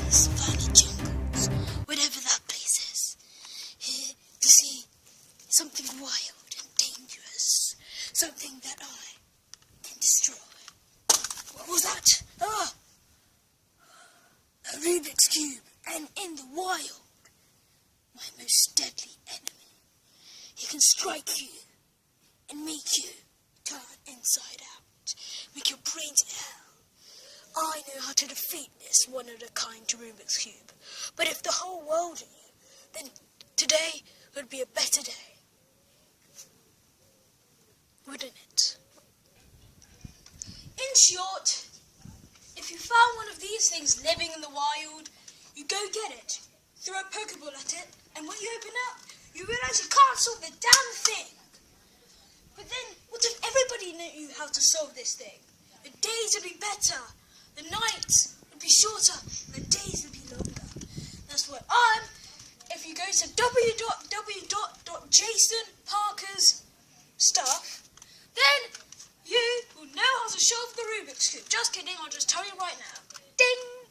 the savannah jungles, whatever that place is, here to see something wild and dangerous, something that I can destroy. What was that? Ah! A Rubik's Cube, and in the wild, my most deadly enemy. He can strike you and make you turn inside out, make your brains in hell. I know how to defeat this one-of-a-kind Rubik's Cube, but if the whole world knew, then today would be a better day, wouldn't it? In short, if you found one of these things living in the wild, you go get it, throw a Pokeball at it, and when you open up, you realise you can't solve the damn thing. But then, what if everybody knew how to solve this thing? The days would be better, the nights would be shorter, and the days would be longer. That's why if you go to www.jasonparker's stuff, then you will know how to solve the Rubik's Cube. Just kidding, I'll just tell you right now. Ding!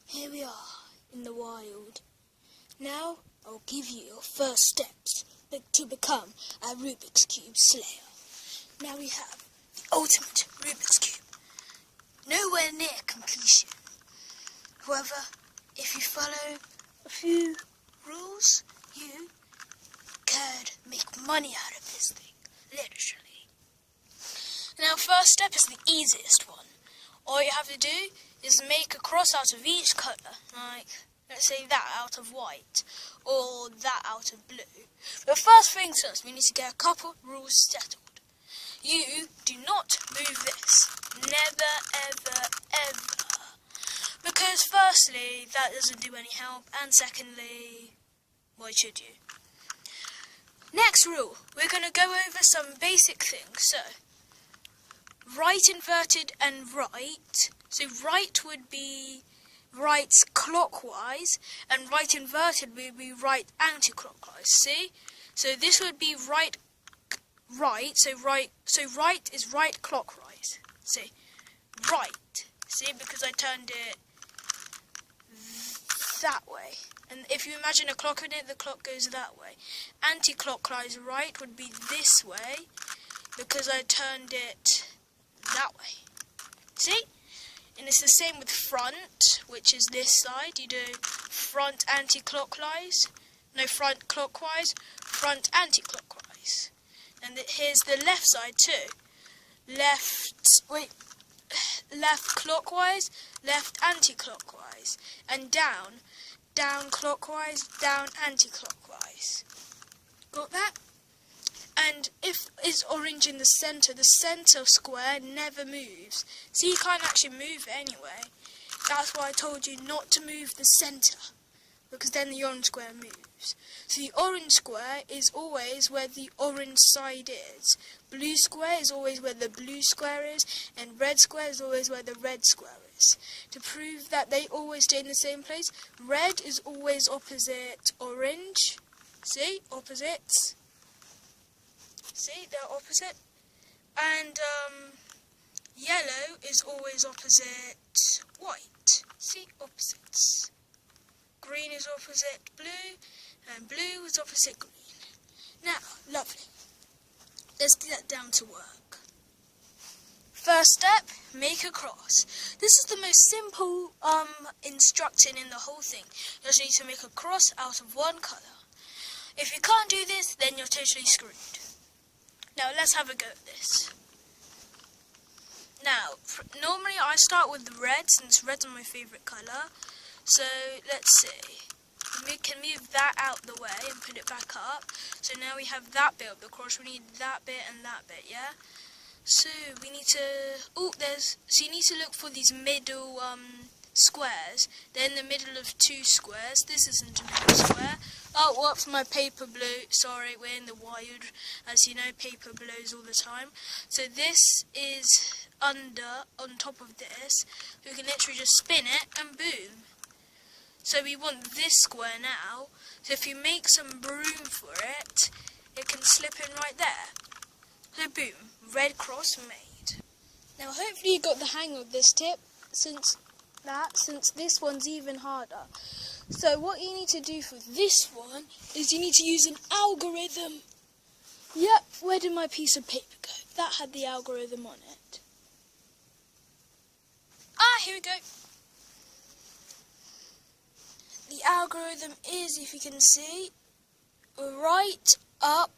Here we are, in the wild. Now, I'll give you your first steps to become a Rubik's Cube slayer. Now we have the ultimate Rubik's Cube. Nowhere near completion. However, if you follow a few rules, you could make money out of this thing, literally. Now, first step is the easiest one. All you have to do is make a cross out of each colour, like, let's say that out of white, or that out of blue. But first things first, we need to get a couple rules settled. You do not move this. Never, ever, ever. Because firstly, that doesn't do any help, and secondly, why should you? Next rule, we're going to go over some basic things. So, right inverted and right. So right would be right clockwise, and right inverted would be right anti-clockwise. See? So this would be right. So right is right clockwise. See? Right. See, because I turned it that way. And if you imagine a clock in it, the clock goes that way. Anti-clockwise right would be this way, because I turned it that way. See? And it's the same with front, which is this side. You do front anti-clockwise. No, front clockwise, front anti-clockwise. And here's the left side too. Left clockwise, left anti-clockwise. And down clockwise, down anti-clockwise. Got that? And if it's orange in the centre square never moves. So you can't actually move it anyway. That's why I told you not to move the centre, because then the orange square moves. So the orange square is always where the orange side is. Blue square is always where the blue square is, and red square is always where the red square is. To prove that they always stay in the same place, red is always opposite orange. See? Opposites. See, they're opposite. And yellow is always opposite white. See, opposites. Green is opposite blue, and blue is opposite green. Now, lovely. Let's get down to work. First step, make a cross. This is the most simple instruction in the whole thing. You just need to make a cross out of one colour. If you can't do this, then you're totally screwed. Now, let's have a go at this. Now, normally I start with the red, since red's my favourite colour. So, let's see. We can move that out the way and put it back up. So now we have that bit of the cross. We need that bit and that bit, yeah? So, we need to... So you need to look for these middle squares. They're in the middle of two squares. This isn't a middle square. Oh, whoops, my paper blew. Sorry, we're in the wild. As you know, paper blows all the time. So this is on top of this. We can literally just spin it and boom. So we want this square now. So if you make some room for it, it can slip in right there. So boom, red cross made. Now hopefully you got the hang of this tip, since that, since this one's even harder. So what you need to do for this one is you need to use an algorithm. Yep, where did my piece of paper go? That had the algorithm on it. Ah, here we go. The algorithm is, if you can see, right, up,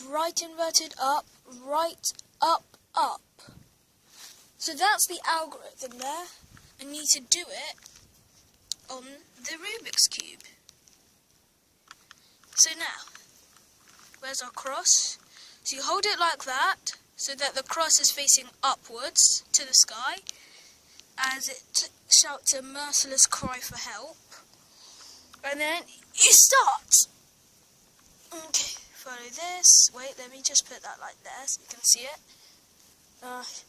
right inverted, up, right, up, up. So that's the algorithm there. I need to do it on the Rubik's Cube. So now, where's our cross? So you hold it like that, so that the cross is facing upwards to the sky, as it shouts a merciless cry for help. And then you start. Okay, follow this. Wait, let me just put that like there so you can see it.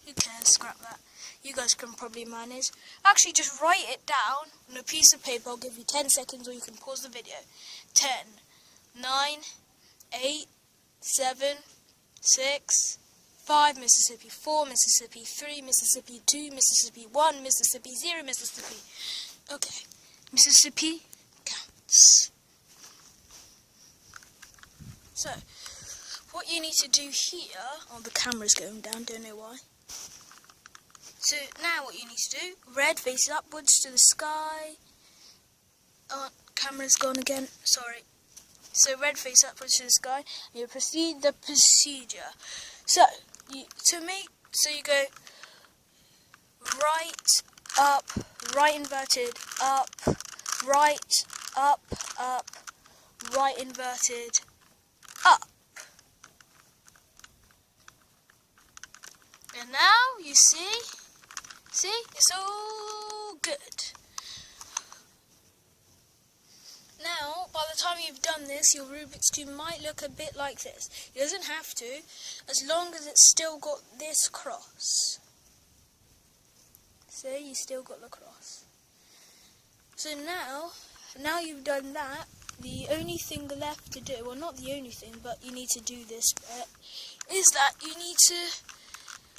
Who cares, scrap that. You guys can probably manage. Actually, just write it down on a piece of paper. I'll give you 10 seconds or you can pause the video. 10, 9, 8, 7, 6, 5, Mississippi, 4, Mississippi, 3, Mississippi, 2, Mississippi, 1, Mississippi, 0, Mississippi. Okay, Mississippi counts. So, what you need to do here, oh, the camera's going down, don't know why. So now what you need to do, red faces upwards to the sky. Oh, camera's gone again, sorry. So red face upwards to the sky, and you proceed the procedure. So, you go right, up, right inverted, up, right, up, right inverted, up. And now you see, it's all good. Now, by the time you've done this, your Rubik's Cube might look a bit like this. It doesn't have to, as long as it's still got this cross. See, you still got the cross. So now you've done that, the only thing left to do, well not the only thing, but you need to do this bit, is that you need to,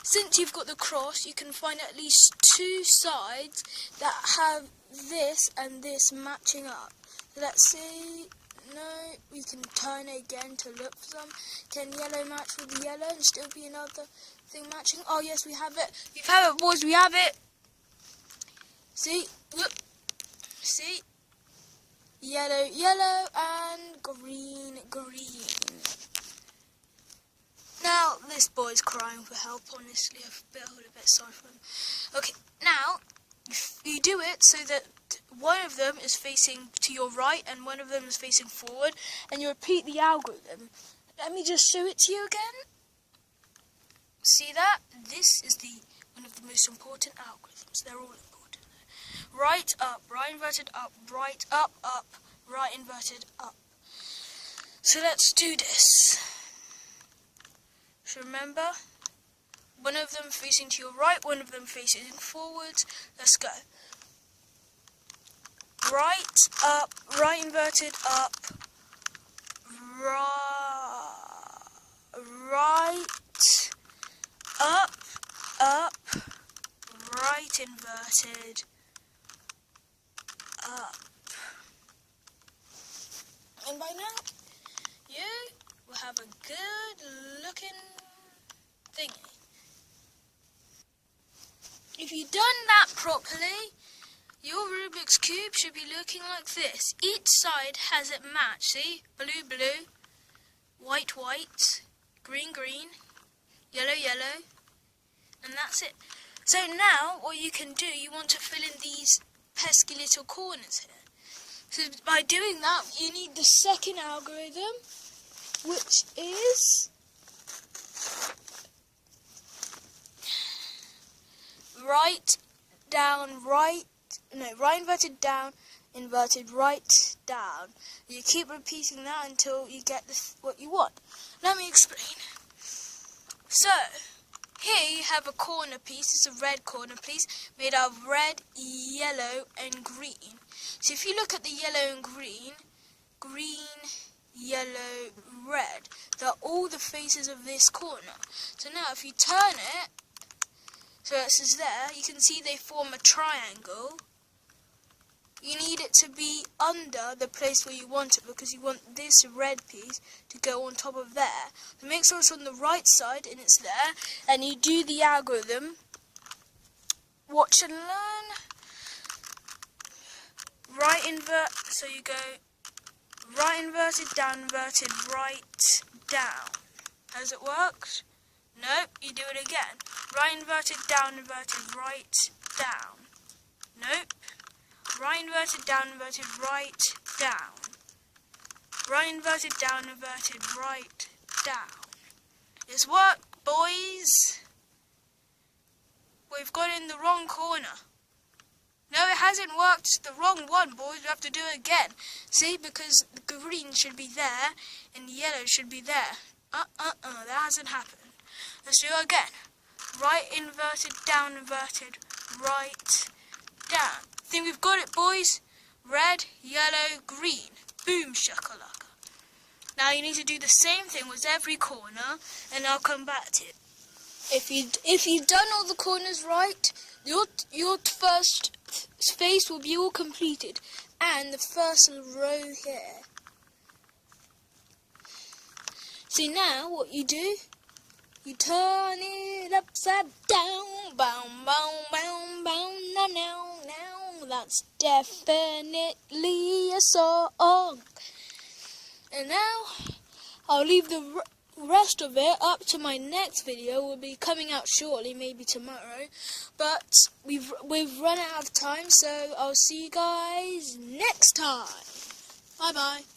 since you've got the cross, you can find at least 2 sides that have this and this matching up. So let's see, no, we can turn it again to look for them. Can yellow match with the yellow and still be another thing matching? Oh yes, we have it. We have it, boys, we have it. See, look, see, yellow, yellow, and green, green. Now, this boy's crying for help, honestly, I feel a bit sorry for him. Okay, now, you do it so that one of them is facing to your right and one of them is facing forward, and you repeat the algorithm. Let me just show it to you again. See that? This is one of the most important algorithms. They're all important. Right, up, right inverted, up, right, up, right inverted, up. So let's do this. So remember, one of them facing to your right, one of them facing forwards. Let's go. Right, up, right inverted, up, right, up, right inverted, up. And by now, you will have a good looking thingy. If you've done that properly, your Rubik's Cube should be looking like this. Each side has it matched, see? Blue, blue, white, white, green, green, yellow, yellow, and that's it. So now, what you can do, you want to fill in these pesky little corners here. So by doing that, you need the second algorithm, which is right inverted down, inverted right down. You keep repeating that until you get what you want. Let me explain. So, here you have a corner piece, it's a red corner piece, made out of red, yellow and green. So if you look at the yellow and green, green, yellow, red, they're all the faces of this corner. So now if you turn it, so it says there, you can see they form a triangle. you need it to be under the place where you want it, because you want this red piece to go on top of there. So make sure it's on the right side and it's there, and you do the algorithm. Watch and learn. Right invert, so you go right inverted, down inverted, right down. Has it worked? Nope, you do it again. Right inverted, down inverted, right down. Nope. Right inverted, down inverted, right down. Right inverted, down inverted, right down. It's worked, boys. We've got in the wrong corner. No, it hasn't worked. It's the wrong one, boys. We have to do it again. See, because the green should be there and the yellow should be there. That hasn't happened. Let's do it again. Right inverted, down inverted, right down. Think we've got it, boys? Red, yellow, green. Boom shakalaka. Now you need to do the same thing with every corner, and I'll come back to it. If you've done all the corners right, your first space will be all completed, and the first row here. See, now what you do, you turn it upside down, boom, boom, boom, boom, now, now, now. That's definitely a song. And now I'll leave the rest of it up to my next video. Will be coming out shortly, maybe tomorrow. But we've run out of time, so I'll see you guys next time. Bye bye.